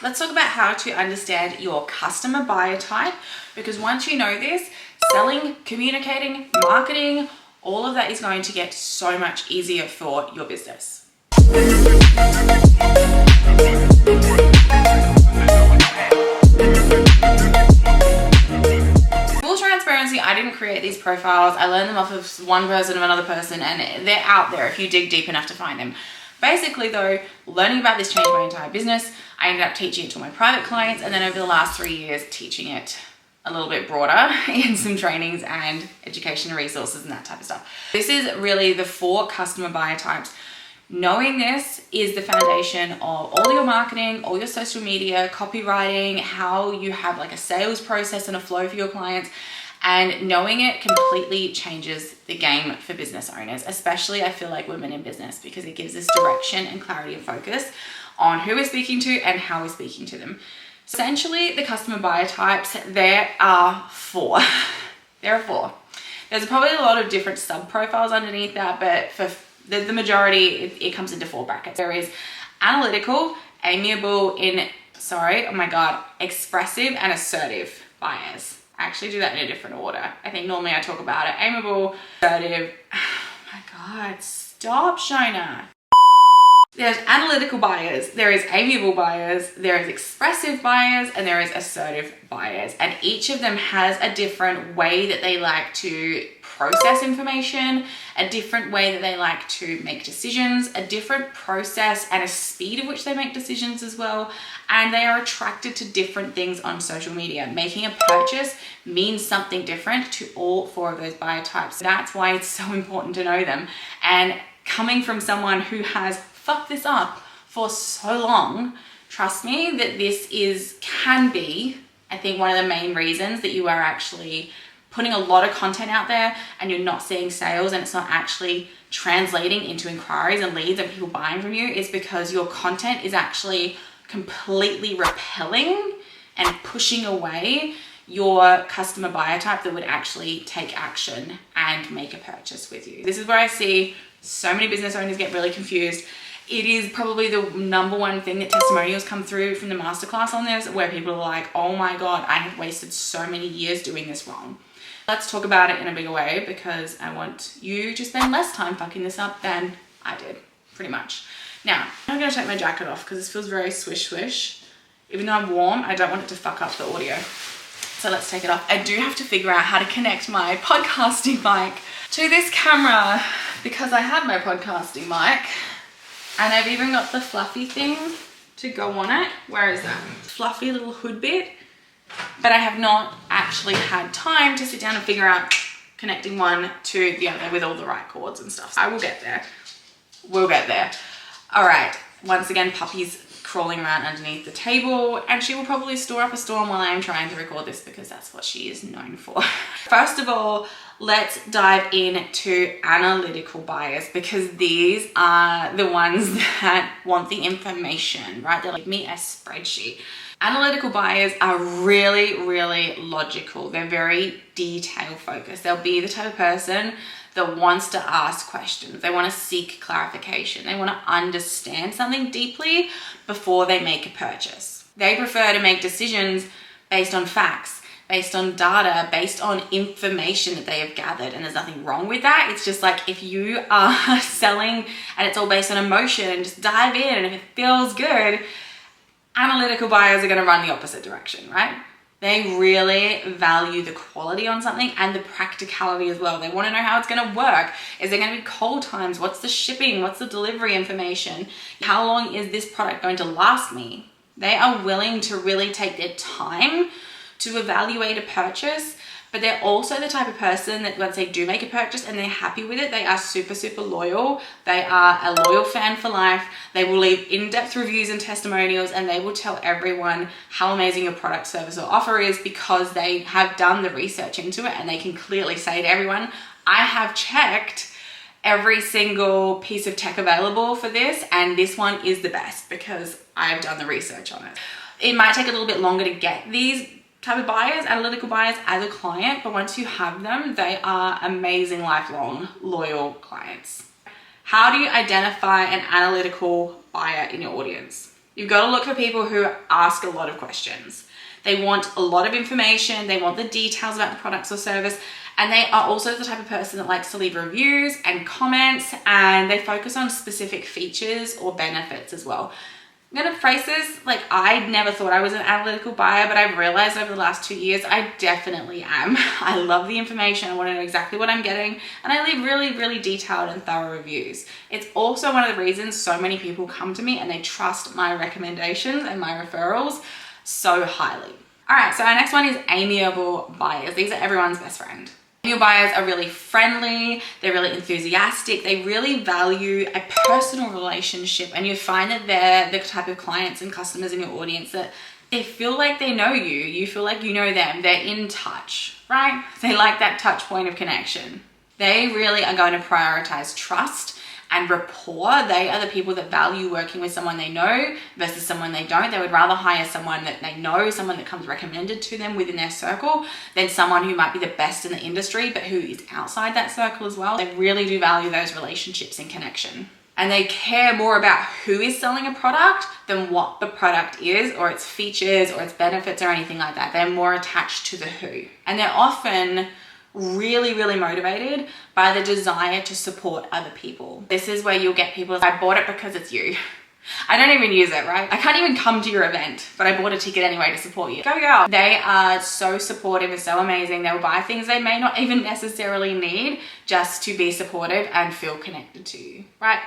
Let's talk about how to understand your customer buyer type, because once you know this, selling, communicating, marketing, all of that is going to get so much easier for your business. Full transparency, I didn't create these profiles. I learned them off of one person of another person, and they're out there if you dig deep enough to find them. Basically though, learning about this changed my entire business. I ended up teaching it to my private clients, and then over the last 3 years, teaching it a little bit broader in some trainings and education resources and that type of stuff. This is really the 4 customer buyer types. Knowing this is the foundation of all your marketing, all your social media, copywriting, how you have like a sales process and a flow for your clients. And knowing it completely changes the game for business owners, especially I feel like women in business, because it gives us direction and clarity and focus on who we're speaking to and how we're speaking to them. Essentially, the customer buyer types, there are 4. There are 4. There's probably a lot of different sub profiles underneath that, but for the majority, it comes into 4 brackets. There is analytical, amiable, expressive and assertive buyers. I actually do that in a different order. I think normally I talk about it. Amiable, assertive. Oh my God, stop, Shona. There's analytical buyers, there is amiable buyers, there is expressive buyers, and there is assertive buyers. And each of them has a different way that they like to process information, a different way that they like to make decisions, a different process and a speed at which they make decisions as well. And they are attracted to different things on social media. Making a purchase means something different to all 4 of those buyer types. That's why it's so important to know them. And coming from someone who has fucked this up for so long, trust me that this can be, I think, one of the main reasons that you are actually putting a lot of content out there and you're not seeing sales and it's not actually translating into inquiries and leads and people buying from you, is because your content is actually completely repelling and pushing away your customer buyer type that would actually take action and make a purchase with you. This is where I see so many business owners get really confused. It is probably the #1 thing that testimonials come through from the masterclass on this, where people are like, oh my God, I have wasted so many years doing this wrong. Let's talk about it in a bigger way, because I want you to spend less time fucking this up than I did, pretty much. Now, I'm gonna take my jacket off because this feels very swish swish. Even though I'm warm, I don't want it to fuck up the audio. So let's take it off. I do have to figure out how to connect my podcasting mic to this camera, because I have my podcasting mic and I've even got the fluffy thing to go on it. Where is that? Fluffy little hood bit. But I have not actually had time to sit down and figure out connecting one to the other with all the right cords and stuff. So I will get there. We'll get there. All right. Once again, Puppy's crawling around underneath the table, and she will probably store up a storm while I am trying to record this, because that's what she is known for. First of all, let's dive into analytical buyers, because these are the ones that want the information, right? They're like, give me a spreadsheet. Analytical buyers are really, really logical. They're very detail focused. They'll be the type of person that wants to ask questions. They want to seek clarification. They want to understand something deeply before they make a purchase. They prefer to make decisions based on facts, based on data, based on information that they have gathered. And there's nothing wrong with that. It's just like, if you are selling and it's all based on emotion, and just dive in, and if it feels good, analytical buyers are going to run the opposite direction, right? They really value the quality on something and the practicality as well. They want to know how it's going to work. Is there going to be cold times? What's the shipping? What's the delivery information? How long is this product going to last me? They are willing to really take their time to evaluate a purchase, but they're also the type of person that once they do make a purchase and they're happy with it, they are super, super loyal. They are a loyal fan for life. They will leave in-depth reviews and testimonials, and they will tell everyone how amazing your product, service, or offer is, because they have done the research into it, and they can clearly say to everyone, I have checked every single piece of tech available for this, and this one is the best because I've done the research on it. It might take a little bit longer to get these type of buyers, analytical buyers, as a client, but once you have them, they are amazing, lifelong, loyal clients. How do you identify an analytical buyer in your audience? You've got to look for people who ask a lot of questions. They want a lot of information. They want the details about the products or service. And they are also the type of person that likes to leave reviews and comments, and they focus on specific features or benefits as well. I'm gonna phrase this, like, I never thought I was an analytical buyer, but I've realized over the last 2 years, I definitely am. I love the information. I want to know exactly what I'm getting, and I leave really, really detailed and thorough reviews. It's also one of the reasons so many people come to me and they trust my recommendations and my referrals so highly. All right, so our next one is amiable buyers. These are everyone's best friend. Amiable buyers are really friendly, they're really enthusiastic, they really value a personal relationship, and you find that they're the type of clients and customers in your audience that they feel like they know you, you feel like you know them, they're in touch, right? They like that touch point of connection. They really are going to prioritize trust and rapport. They are the people that value working with someone they know versus someone they don't. They would rather hire someone that they know, someone that comes recommended to them within their circle, than someone who might be the best in the industry, but who is outside that circle as well. They really do value those relationships and connection. And they care more about who is selling a product than what the product is, or its features, or its benefits, or anything like that. They're more attached to the who. And they're often really, really motivated by the desire to support other people. This is where you'll get people, I bought it because it's you. I don't even use it, right? I can't even come to your event, but I bought a ticket anyway to support you. Go girl. They are so supportive and so amazing. They will buy things they may not even necessarily need just to be supportive and feel connected to you, right?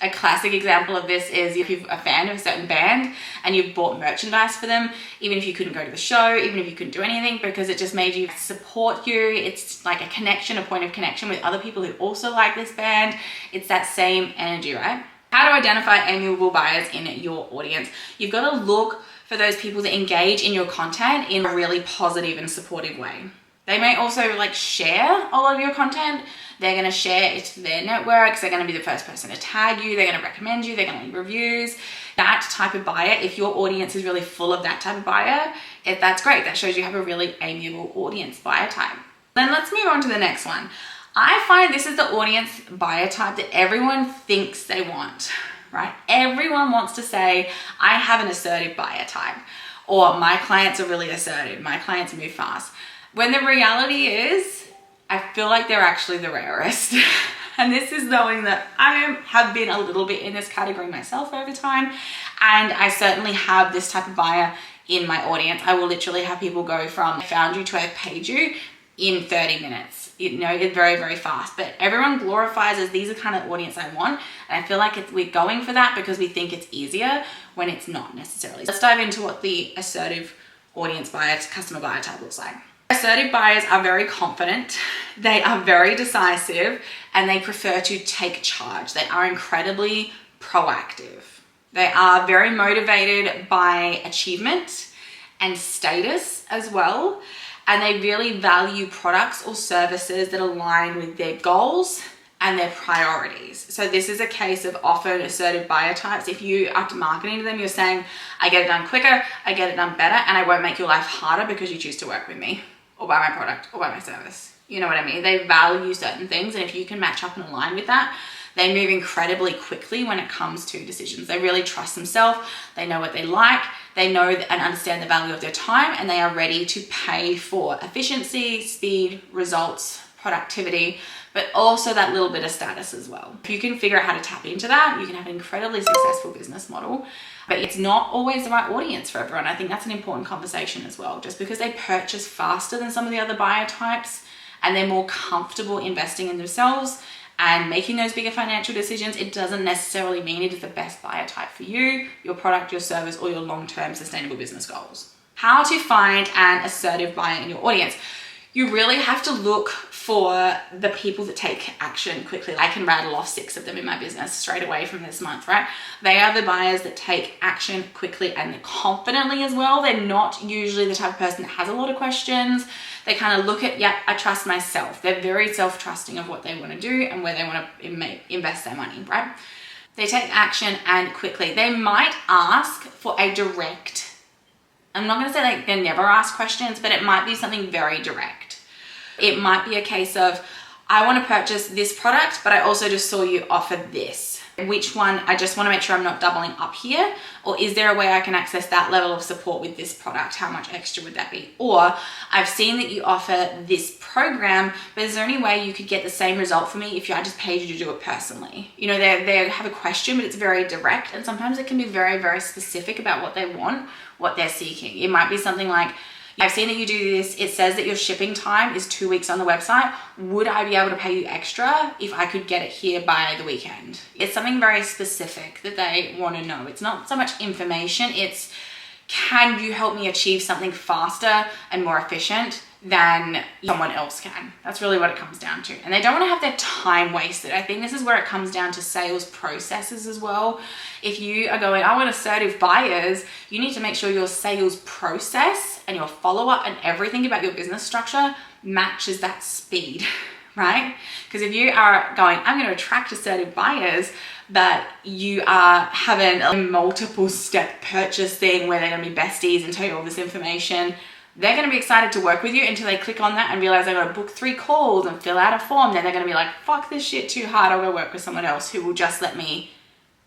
A classic example of this is if you're a fan of a certain band and you've bought merchandise for them, even if you couldn't go to the show, even if you couldn't do anything, because it just made you support you. It's like a connection, a point of connection with other people who also like this band. It's that same energy, right? How to identify amiable buyers in your audience. You've got to look for those people that engage in your content in a really positive and supportive way. They may also like share a lot of your content. They're going to share it to their networks. They're going to be the first person to tag you. They're going to recommend you. They're going to leave reviews. That type of buyer, if your audience is really full of that type of buyer, that's great. That shows you have a really amiable audience buyer type. Then let's move on to the next one. I find this is the audience buyer type that everyone thinks they want, right? Everyone wants to say, I have an assertive buyer type, or my clients are really assertive. My clients move fast. When the reality is, I feel like they're actually the rarest. And this is knowing that I have been a little bit in this category myself over time. And I certainly have this type of buyer in my audience. I will literally have people go from I found you to I paid you in 30 minutes. You know, it's very, very fast. But everyone glorifies as these are kind of audience I want. And I feel like we're going for that because we think it's easier when it's not necessarily. Let's dive into what the assertive audience buyer, customer buyer type looks like. Assertive buyers are very confident, they are very decisive, and they prefer to take charge. They are incredibly proactive. They are very motivated by achievement and status as well, and they really value products or services that align with their goals and their priorities. So this is a case of often assertive buyer types. If you are marketing to them, you're saying, I get it done quicker, I get it done better, and I won't make your life harder because you choose to work with me, or buy my product, or buy my service. You know what I mean? They value certain things, and if you can match up and align with that, they move incredibly quickly when it comes to decisions. They really trust themselves, they know what they like, they know and understand the value of their time, and they are ready to pay for efficiency, speed, results, productivity, but also that little bit of status as well. If you can figure out how to tap into that, you can have an incredibly successful business model. But it's not always the right audience for everyone. I think that's an important conversation as well. Just because they purchase faster than some of the other buyer types and they're more comfortable investing in themselves and making those bigger financial decisions, it doesn't necessarily mean it is the best buyer type for you, your product, your service, or your long-term sustainable business goals. How to find an assertive buyer in your audience. You really have to look for the people that take action quickly. I can rattle off 6 of them in my business straight away from this month, right? They are the buyers that take action quickly and confidently as well. They're not usually the type of person that has a lot of questions. They kind of look at, yeah, I trust myself. They're very self-trusting of what they want to do and where they want to invest their money, right? They take action and quickly. They might ask for a direct, I'm not going to say like they never ask questions, but it might be something very direct. It might be a case of, I want to purchase this product, but I also just saw you offer this. which one, I just want to make sure I'm not doubling up here, or is there a way I can access that level of support with this product? How much extra would that be? Or I've seen that you offer this program, but is there any way you could get the same result for me if I just paid you to do it personally? You know, they have a question, but it's very direct, and sometimes it can be very, very specific about what they want, what they're seeking. It might be something like, I've seen that you do this. It says that your shipping time is 2 weeks on the website. Would I be able to pay you extra if I could get it here by the weekend? It's something very specific that they want to know. It's not so much information. It's, can you help me achieve something faster and more efficient than someone else can? That's really what it comes down to. And they don't want to have their time wasted. I think this is where it comes down to sales processes as well. If you are going, I want assertive buyers, you need to make sure your sales process and your follow-up and everything about your business structure matches that speed, right? Because if you are going, I'm going to attract assertive buyers, but you are having a multiple step purchase thing where they're going to be besties and tell you all this information, they're going to be excited to work with you until they click on that and realize they're going to book 3 calls and fill out a form. Then they're going to be like, fuck this shit too hard. I'll go work with someone else who will just let me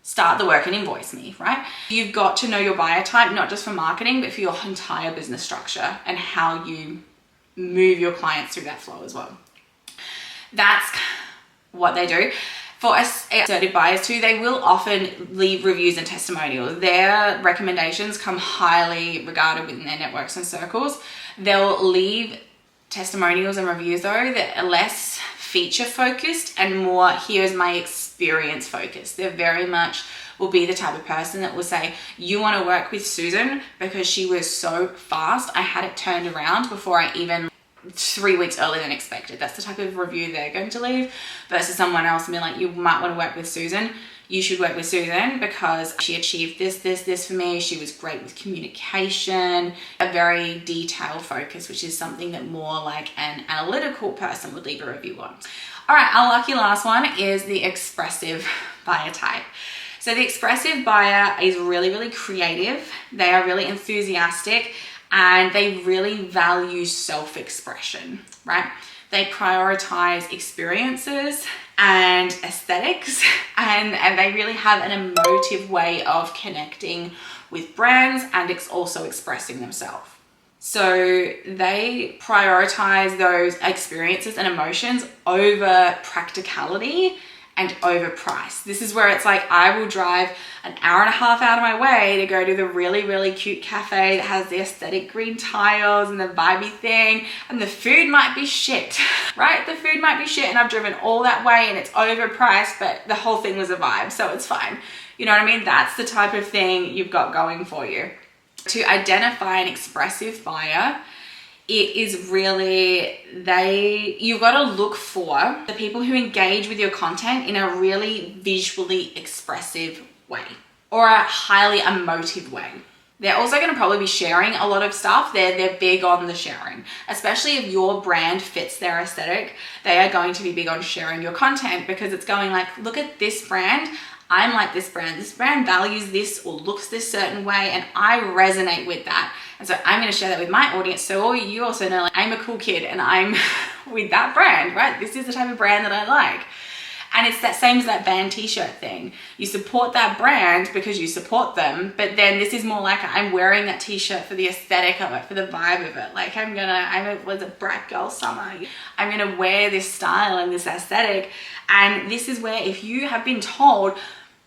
start the work and invoice me, right? You've got to know your buyer type, not just for marketing, but for your entire business structure and how you move your clients through that flow as well. That's what they do. For assertive buyers too, they will often leave reviews and testimonials. Their recommendations come highly regarded within their networks and circles. They'll leave testimonials and reviews though that are less feature focused and more, here's my experience focused. They're very much will be the type of person that will say, you want to work with Susan because she was so fast. I had it turned around before I even 3 weeks earlier than expected. That's the type of review they're going to leave, versus someone else being like, you might want to work with Susan. You should work with Susan because she achieved this for me. She was great with communication, a very detailed focus, which is something that more like an analytical person would leave a review on. All right, our lucky last one is the expressive buyer type. So the expressive buyer is really, really creative. They are really enthusiastic, and they really value self-expression, right? They prioritize experiences and aesthetics, and they really have an emotive way of connecting with brands, and it's also expressing themselves. So they prioritize those experiences and emotions over practicality and over price. This is where it's like, I will drive an hour and a half out of my way to go to the really, really cute cafe that has the aesthetic green tiles and the vibey thing, and the food might be shit, right? The food might be shit, and I've driven all that way and it's overpriced, but the whole thing was a vibe, so it's fine. You know what I mean? That's the type of thing you've got going for you. To identify an expressive buyer, it is really, you've got to look for the people who engage with your content in a really visually expressive way or a highly emotive way. They're also going to probably be sharing a lot of stuff. They're big on the sharing, especially if your brand fits their aesthetic. They are going to be big on sharing your content because it's going like, look at this brand. I'm like this brand. This brand values this or looks this certain way, and I resonate with that. And so I'm going to share that with my audience. So you also know, like, I'm a cool kid and I'm with that brand, right? This is the type of brand that I like. And it's that same as that band t-shirt thing. You support that brand because you support them, but then this is more like, I'm wearing that t-shirt for the aesthetic of it, for the vibe of it. Like it was a bright girl summer. I'm gonna wear this style and this aesthetic. And this is where, if you have been told,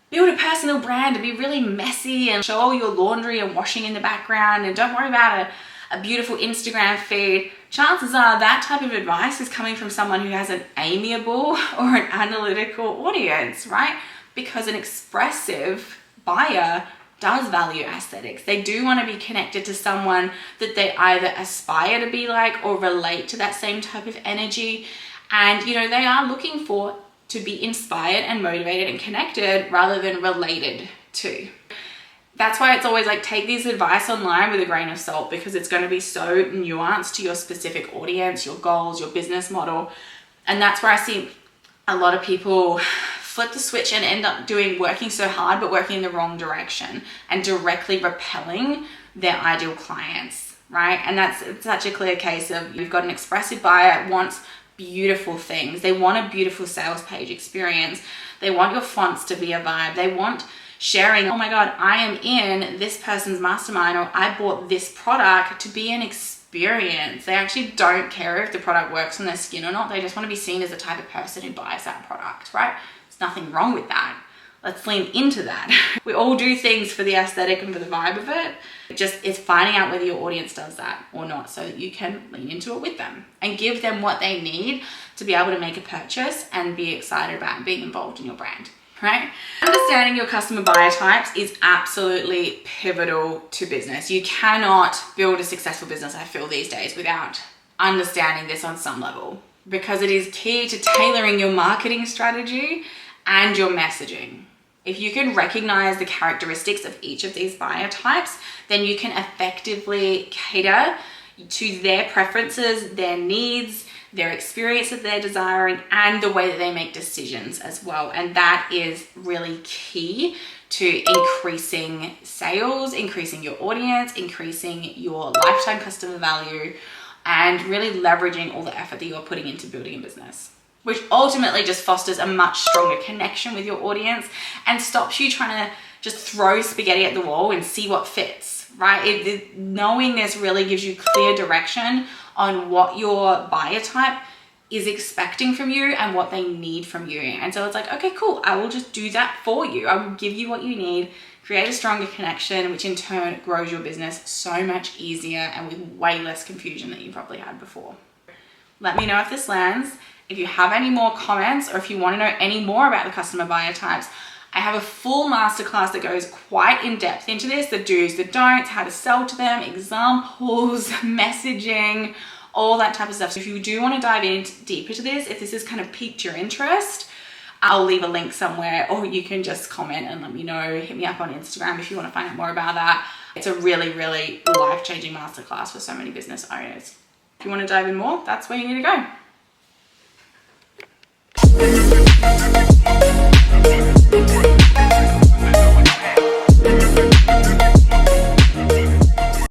build a personal brand to be really messy and show all your laundry and washing in the background, and don't worry about a beautiful Instagram feed, chances are that type of advice is coming from someone who has an amiable or an analytical audience, right? Because an expressive buyer does value aesthetics. They do want to be connected to someone that they either aspire to be like or relate to that same type of energy. And, you know, they are looking for to be inspired and motivated and connected rather than related to. That's why it's always like, take this advice online with a grain of salt, because it's going to be so nuanced to your specific audience, your goals, your business model. And that's where I see a lot of people flip the switch and end up working so hard, but working in the wrong direction and directly repelling their ideal clients, right? And that's such a clear case of, you've got an expressive buyer, wants beautiful things. They want a beautiful sales page experience. They want your fonts to be a vibe. They want sharing, oh my God, I am in this person's mastermind, or I bought this product, to be an experience. They actually don't care if the product works on their skin or not. They just want to be seen as the type of person who buys that product, right? There's nothing wrong with that. Let's lean into that. We all do things for the aesthetic and for the vibe of it. It's finding out whether your audience does that or not, so that you can lean into it with them and give them what they need to be able to make a purchase and be excited about being involved in your brand, right? Understanding your customer buyer types is absolutely pivotal to business. You cannot build a successful business, I feel, these days without understanding this on some level, because it is key to tailoring your marketing strategy and your messaging. If you can recognize the characteristics of each of these buyer types, then you can effectively cater to their preferences, their needs, their experience that they're desiring, and the way that they make decisions as well. And that is really key to increasing sales, increasing your audience, increasing your lifetime customer value, and really leveraging all the effort that you're putting into building a business, which ultimately just fosters a much stronger connection with your audience and stops you trying to just throw spaghetti at the wall and see what fits, right? Knowing this really gives you clear direction on what your buyer type is expecting from you and what they need from you. And so it's like, okay, cool, I will just do that for you. I will give you what you need, create a stronger connection, which in turn grows your business so much easier and with way less confusion than you probably had before. Let me know if this lands. If you have any more comments, or if you want to know any more about the customer buyer types, I have a full masterclass that goes quite in depth into this, the do's, the don'ts, how to sell to them, examples, messaging, all that type of stuff. So if you do want to dive in deeper to this, if this has kind of piqued your interest, I'll leave a link somewhere, or you can just comment and let me know. Hit me up on Instagram if you want to find out more about that. It's a really, really life-changing masterclass for so many business owners. If you want to dive in more, that's where you need to go.